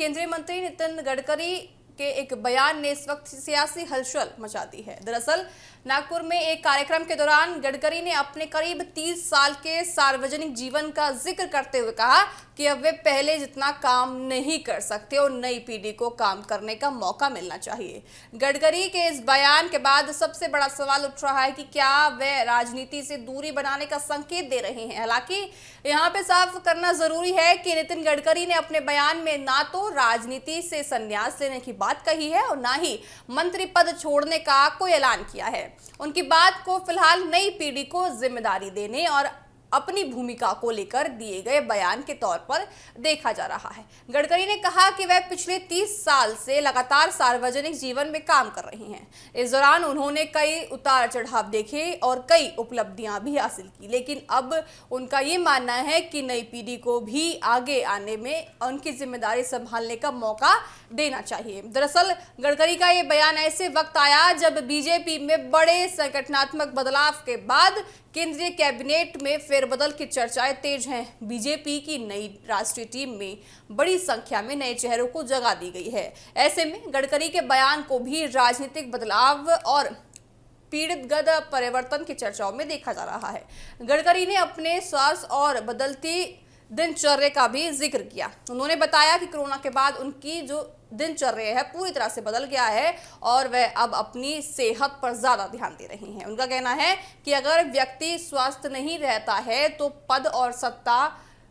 केंद्रीय मंत्री नितिन गडकरी के एक बयान ने इस वक्त सियासी हलचल मचा दी है। दरअसल नागपुर में एक कार्यक्रम के दौरान गडकरी ने अपने करीब 30 साल के सार्वजनिक जीवन का जिक्र करते हुए कहा कि अब वे पहले जितना काम नहीं कर सकते और नई पीढ़ी को काम करने का मौका मिलना चाहिए। गडकरी के इस बयान के बाद सबसे बड़ा सवाल उठ रहा है कि क्या वे राजनीति से दूरी बनाने का संकेत दे रहे हैं। हालांकि यहाँ पे साफ करना जरूरी है कि नितिन गडकरी ने अपने बयान में ना तो राजनीति से संन्यास लेने की बात कही है और ना ही मंत्री पद छोड़ने का कोई ऐलान किया है। उनकी बात को फिलहाल नई पीढ़ी को जिम्मेदारी देने और अपनी भूमिका को लेकर दिए गए बयान के तौर पर देखा जा रहा है। गडकरी ने कहा कि वह पिछले 30 साल से लगातार सार्वजनिक जीवन में काम कर रहे हैं। इस दौरान उन्होंने कई उतार चढ़ाव देखे और कई उपलब्धियां भी हासिल की, लेकिन अब उनका ये मानना है कि नई पीढ़ी को भी आगे आने में उनकी जिम्मेदारी संभालने का मौका देना चाहिए। दरअसल गडकरी का ये बयान ऐसे वक्त आया जब बीजेपी में बड़े संगठनात्मक बदलाव के बाद केंद्रीय कैबिनेट में फेरबदल की चर्चाएं तेज हैं। बीजेपी की नई राष्ट्रीय टीम में बड़ी संख्या में नए चेहरों को जगह दी गई है। ऐसे में गडकरी के बयान को भी राजनीतिक बदलाव और पीढ़ितगत परिवर्तन की चर्चाओं में देखा जा रहा है। गडकरी ने अपने स्वास्थ्य और बदलती दिनचर्या का भी जिक्र किया। उन्होंने बताया कि कोरोना के बाद उनकी जो दिनचर्या है पूरी तरह से बदल गया है और वह अब अपनी सेहत पर ज्यादा ध्यान दे रही हैं। उनका कहना है कि अगर व्यक्ति स्वस्थ नहीं रहता है तो पद और सत्ता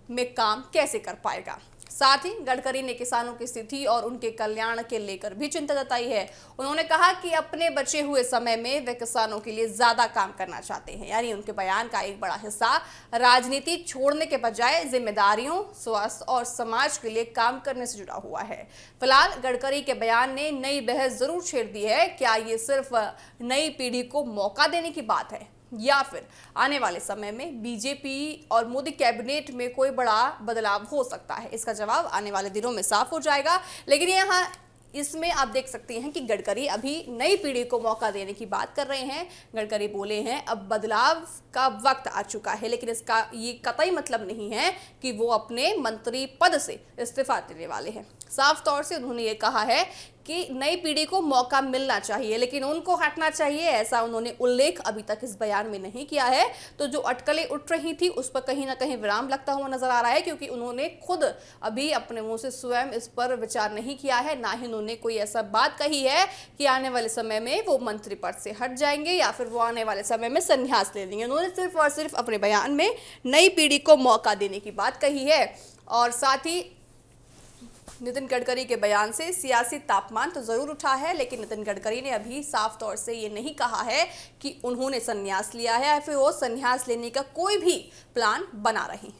में काम कैसे कर पाएगा। साथ ही गडकरी ने किसानों की स्थिति और उनके कल्याण के लेकर भी चिंता जताई है। उन्होंने कहा कि अपने बचे हुए समय में वे किसानों के लिए ज्यादा काम करना चाहते हैं। यानी उनके बयान का एक बड़ा हिस्सा राजनीति छोड़ने के बजाय जिम्मेदारियों, स्वास्थ्य और समाज के लिए काम करने से जुड़ा हुआ है। फिलहाल गडकरी के बयान ने नई बहस जरूर छेड़ दी है। क्या ये सिर्फ नई पीढ़ी को मौका देने की बात है या फिर आने वाले समय में बीजेपी और मोदी कैबिनेट में कोई बड़ा बदलाव हो सकता है? इसका जवाब आने वाले दिनों में साफ हो जाएगा। लेकिन यहाँ इसमें आप देख सकते हैं कि गडकरी अभी नई पीढ़ी को मौका देने की बात कर रहे हैं। गडकरी बोले हैं अब बदलाव का वक्त आ चुका है, लेकिन इसका ये कतई मतलब नहीं है कि वो अपने मंत्री पद से इस्तीफा देने वाले हैं। साफ तौर से उन्होंने ये कहा है कि नई पीढ़ी को मौका मिलना चाहिए, लेकिन उनको हटना चाहिए, ऐसा उन्होंने उल्लेख अभी तक इस बयान में नहीं किया है। तो जो अटकलें उठ रही थी उस पर कहीं ना कहीं विराम लगता हुआ नजर आ रहा है, क्योंकि उन्होंने खुद अभी अपने मुंह से स्वयं इस पर विचार नहीं किया है, ना ही उन्होंने कोई ऐसा बात कही है कि आने वाले समय में वो मंत्री पद से हट जाएंगे या फिर वो आने वाले समय में संन्यास ले लेंगे। उन्होंने सिर्फ और सिर्फ अपने बयान में नई पीढ़ी को मौका देने की बात कही है। और साथ ही नितिन गडकरी के बयान से सियासी तापमान तो जरूर उठा है, लेकिन नितिन गडकरी ने अभी साफ तौर से ये नहीं कहा है कि उन्होंने संन्यास लिया है या फिर वो संन्यास लेने का कोई भी प्लान बना रहे हैं।